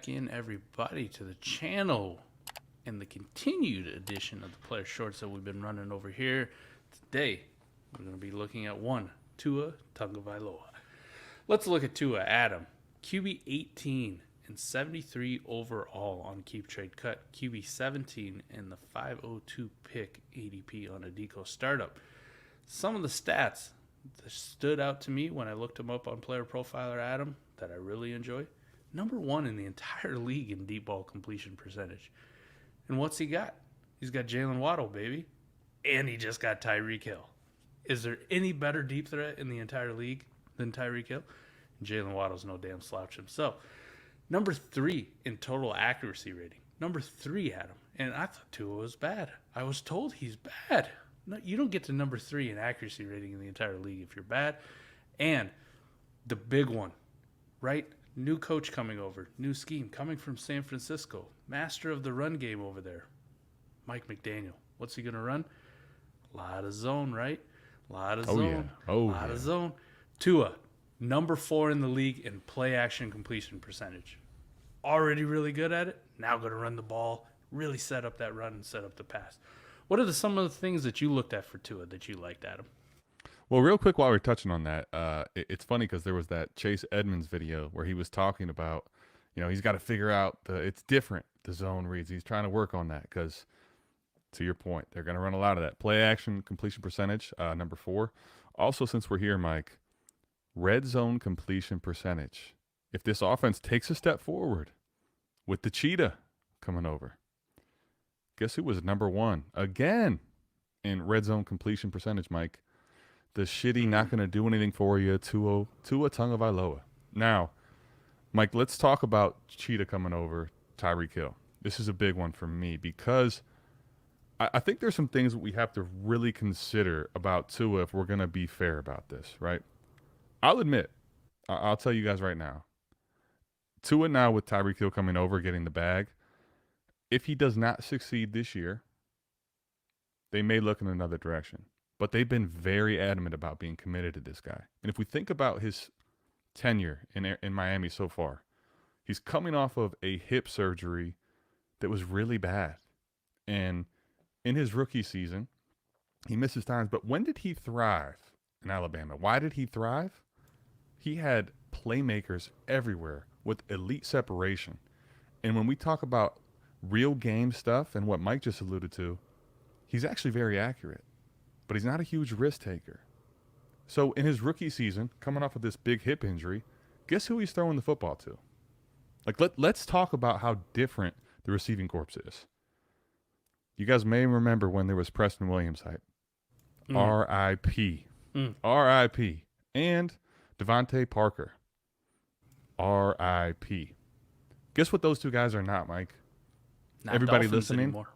back in, everybody, to the channel and the continued edition of the player shorts that we've been running over here. Today, we're going to be looking at one, Tua Tagovailoa. Let's look at Tua. Adam, QB 18 and 73 overall on Keep Trade Cut, QB 17 and the 502 pick ADP on a Deco startup. Some of the stats that stood out to me when I looked him up on Player Profiler, Adam, that I really enjoy. Number one in the entire league in deep ball completion percentage. And what's he got? He's got Jalen Waddle, baby. And he just got Tyreek Hill. Is there any better deep threat in the entire league than Tyreek Hill? And Jalen Waddle's no damn slouch himself. Number 3 in total accuracy rating. Number 3, Adam. And I thought Tua was bad. I was told he's bad. No, you don't get to number 3 in accuracy rating in the entire league if you're bad. And the big one, right? New coach coming over, new scheme coming from San Francisco, master of the run game over there, Mike McDaniel. What's he going to run? A lot of zone, right? A lot of zone. Yeah. A lot of zone. Tua, number 4 in the league in play action completion percentage. Already really good at it. Now going to run the ball, really set up that run and set up the pass. What are some of the things that you looked at for Tua that you liked, Adam? Well, real quick while we're touching on that, it's funny because there was that Chase Edmonds video where he was talking about, he's got to figure out it's different, the zone reads. He's trying to work on that because, to your point, they're going to run a lot of that. Play action completion percentage, number 4. Also, since we're here, Mike, red zone completion percentage. If this offense takes a step forward with the cheetah coming over, guess who was number 1 again in red zone completion percentage, Mike? The shitty not going to do anything for you, Tua Tagovailoa. Now, Mike, let's talk about Cheetah coming over, Tyreek Hill. This is a big one for me because I think there's some things that we have to really consider about Tua if we're going to be fair about this, right? I'll admit, I'll tell you guys right now, Tua now with Tyreek Hill coming over, getting the bag, if he does not succeed this year, they may look in another direction. But they've been very adamant about being committed to this guy. And if we think about his tenure in Miami so far, he's coming off of a hip surgery that was really bad. And in his rookie season, he misses times. But when did he thrive in Alabama? Why did he thrive? He had playmakers everywhere with elite separation. And when we talk about real game stuff and what Mike just alluded to, he's actually very accurate. But he's not a huge risk taker. So in his rookie season, coming off of this big hip injury, guess who he's throwing the football to? Let's talk about how different the receiving corps is. You guys may remember when there was Preston Williams hype. R.I.P. R.I.P. And Devontae Parker. R.I.P. Guess what those two guys are not, Mike? Not Everybody Dolphins listening? anymore.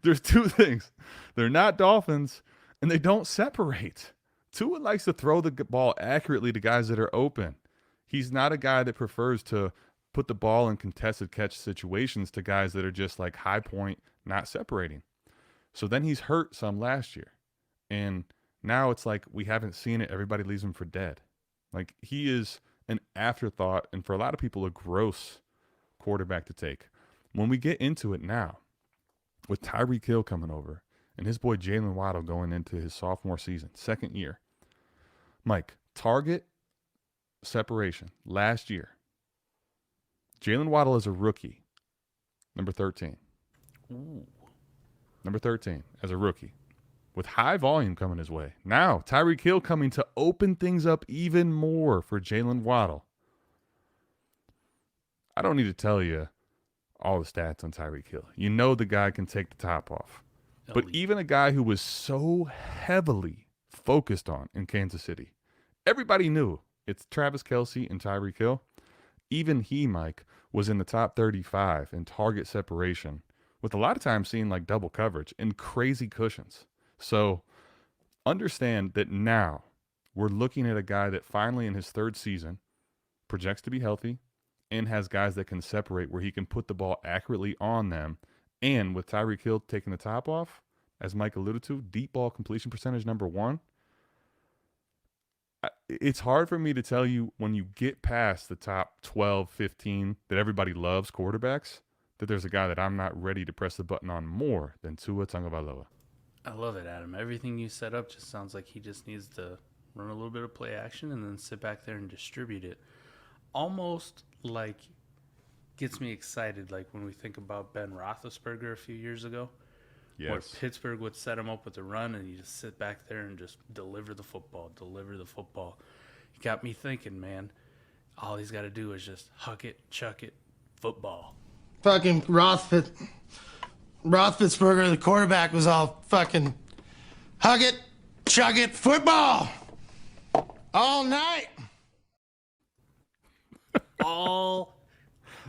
There's two things. They're not Dolphins, and they don't separate. Tua likes to throw the ball accurately to guys that are open. He's not a guy that prefers to put the ball in contested catch situations to guys that are just like high point, not separating. So then he's hurt some last year. And now it's like we haven't seen it. Everybody leaves him for dead. Like he is an afterthought, and for a lot of people, a gross quarterback to take. When we get into it now, with Tyreek Hill coming over and his boy Jalen Waddle going into his sophomore season, second year. Mike, target separation last year. Jalen Waddle is a rookie, number 13. Ooh. Number 13 as a rookie with high volume coming his way. Now, Tyreek Hill coming to open things up even more for Jalen Waddle. I don't need to tell you all the stats on Tyreek Hill. You know the guy can take the top off. But even a guy who was so heavily focused on in Kansas City, everybody knew it's Travis Kelce and Tyreek Hill. Even he, Mike, was in the top 35 in target separation, with a lot of times seeing like double coverage and crazy cushions. So understand that now we're looking at a guy that finally in his 3rd season projects to be healthy, and has guys that can separate where he can put the ball accurately on them. And with Tyreek Hill taking the top off, as Mike alluded to, deep ball completion percentage number 1. It's hard for me to tell you when you get past the top 12, 15 that everybody loves quarterbacks, that there's a guy that I'm not ready to press the button on more than Tua Tagovailoa. I love it, Adam. Everything you set up just sounds like he just needs to run a little bit of play action and then sit back there and distribute it. Almost like gets me excited, like when we think about Ben Roethlisberger a few years ago, where Yes. Pittsburgh would set him up with a run and you just sit back there and just deliver the football, deliver the football. It got me thinking, man, all he's got to do is just huck it, chuck it, football. Fucking Roethlisberger, the quarterback, was all fucking hug it, chug it, football all night. All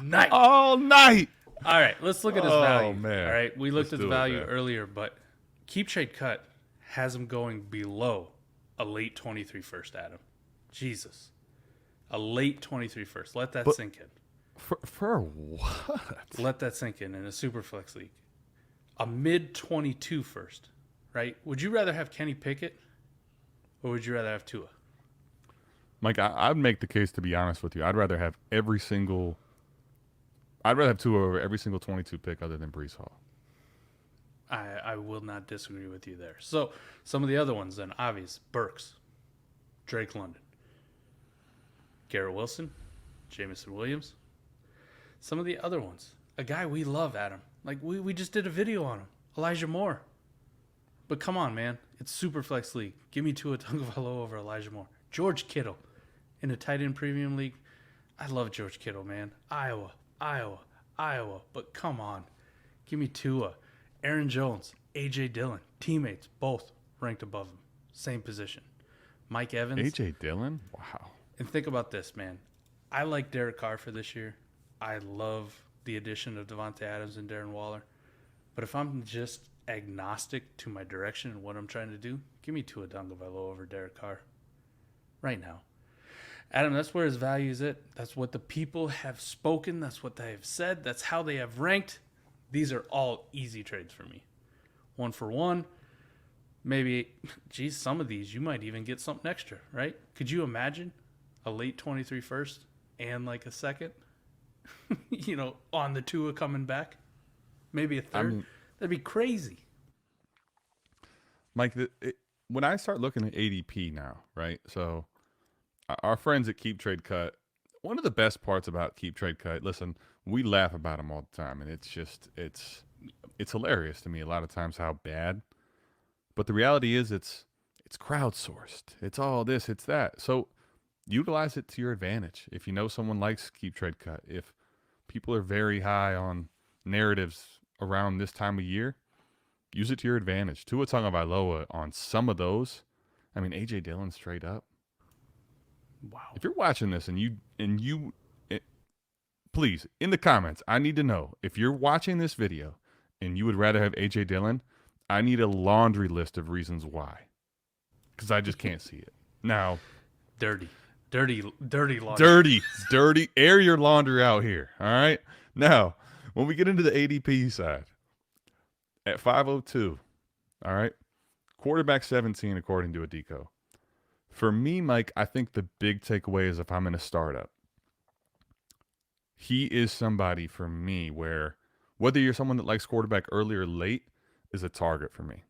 night. All night. All right, let's look at his Oh, value. man. All right, we looked Let's at the do it, value man. earlier, but Keep Trade Cut has him going below a late 23 first, Adam. Jesus. A late 23 first. Let that sink in. For what? Let that sink in a Superflex league. A mid 22 first, right? Would you rather have Kenny Pickett or would you rather have Tua? Mike, I'd make the case, to be honest with you. I'd rather have Tua over every single 22 pick other than Brees Hall. I will not disagree with you there. So some of the other ones then, obvious. Burks, Drake London, Garrett Wilson, Jamison Williams. Some of the other ones. A guy we love, Adam. Like, we just did a video on him. Elijah Moore. But come on, man. It's Superflex League. Give me Tua Tagovailoa over Elijah Moore. George Kittle in a tight end premium league. I love George Kittle, man. Iowa. But come on. Give me Tua. Aaron Jones, A.J. Dillon. Teammates, both ranked above him. Same position. Mike Evans. A.J. Dillon? Wow. And think about this, man. I like Derek Carr for this year. I love the addition of Devontae Adams and Darren Waller. But if I'm just agnostic to my direction and what I'm trying to do, give me Tua Tagovailoa over Derek Carr right now. Adam, that's where his value is at. That's what the people have spoken. That's what they have said. That's how they have ranked. These are all easy trades for me. 1 for 1. Maybe, geez, some of these you might even get something extra, right? Could you imagine a late 23 first and like a second? On the Tua coming back? Maybe a third? That'd be crazy. Mike, when I start looking at ADP now, right? So our friends at Keep Trade Cut, one of the best parts about Keep Trade Cut, listen, we laugh about them all the time, and it's hilarious to me a lot of times how bad. But the reality is it's crowdsourced. It's all this, it's that. So utilize it to your advantage. If you know someone likes Keep Trade Cut, if people are very high on narratives around this time of year, use it to your advantage. Tua Tagovailoa on some of those. I mean, A.J. Dillon straight up. Wow. If you're watching this please, in the comments, I need to know if you're watching this video and you would rather have A.J. Dillon, I need a laundry list of reasons why. Because I just can't see it. Now, Dirty laundry. dirty. Air your laundry out here. All right. Now, when we get into the ADP side, at 502, all right, quarterback 17 according to Adico. For me, Mike, I think the big takeaway is if I'm in a startup, he is somebody for me where whether you're someone that likes quarterback early or late is a target for me.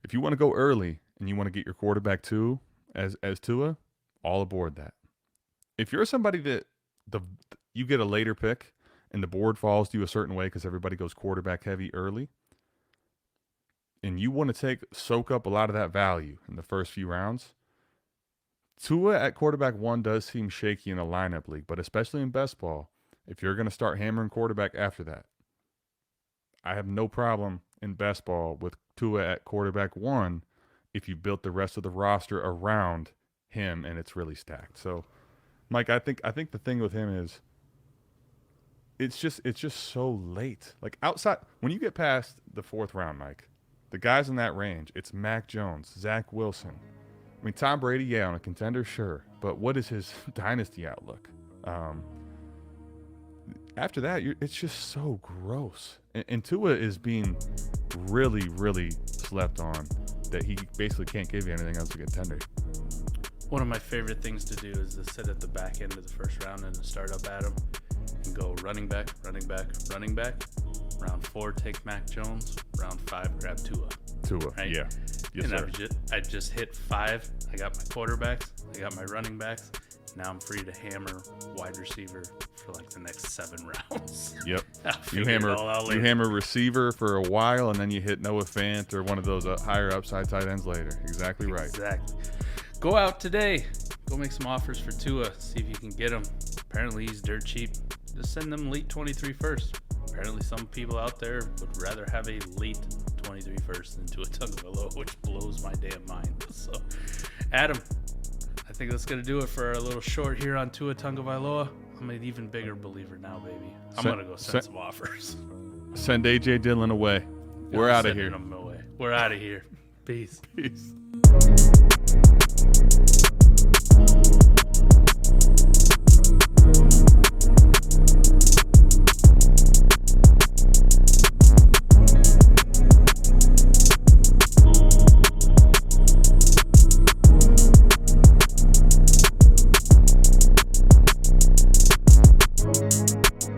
If you want to go early and you want to get your quarterback too, as Tua, all aboard that. If you're somebody that you get a later pick and the board falls to you a certain way because everybody goes quarterback heavy early, and you want to soak up a lot of that value in the first few rounds, Tua at quarterback 1 does seem shaky in a lineup league, but especially in best ball, if you're going to start hammering quarterback after that, I have no problem in best ball with Tua at quarterback 1 if you built the rest of the roster around him and it's really stacked. So, Mike, I think the thing with him is it's just so late. Like outside, when you get past the 4th round, Mike, the guys in that range, it's Mac Jones, Zach Wilson. I mean, Tom Brady, yeah, on a contender, sure. But what is his dynasty outlook? After that, it's just so gross. And Tua is being really, really slept on that he basically can't give you anything else a contender. One of my favorite things to do is to sit at the back end of the first round and to start up Adam and go running back, running back, running back. Round 4, take Mac Jones. Round 5, grab Tua. Tua, Right? yeah. Yes, And sir. I just hit 5. I got my quarterbacks. I got my running backs. Now I'm free to hammer wide receiver for like the next 7 rounds. Yep. I'll You figure it all out you later. hammer receiver for a while, and then you hit Noah Fant or one of those higher upside tight ends later. Exactly right. Exactly. Go out today. Go make some offers for Tua. See if you can get him. Apparently he's dirt cheap. Just send them late 23 first. Apparently some people out there would rather have a late 23 first than Tua Tagovailoa, which blows my damn mind. So, Adam, I think that's going to do it for our little short here on Tua Tagovailoa. I'm an even bigger believer now, baby. I'm going to go send some offers. Send AJ Dillon away. We're out of here. We're out of here. Peace. Peace.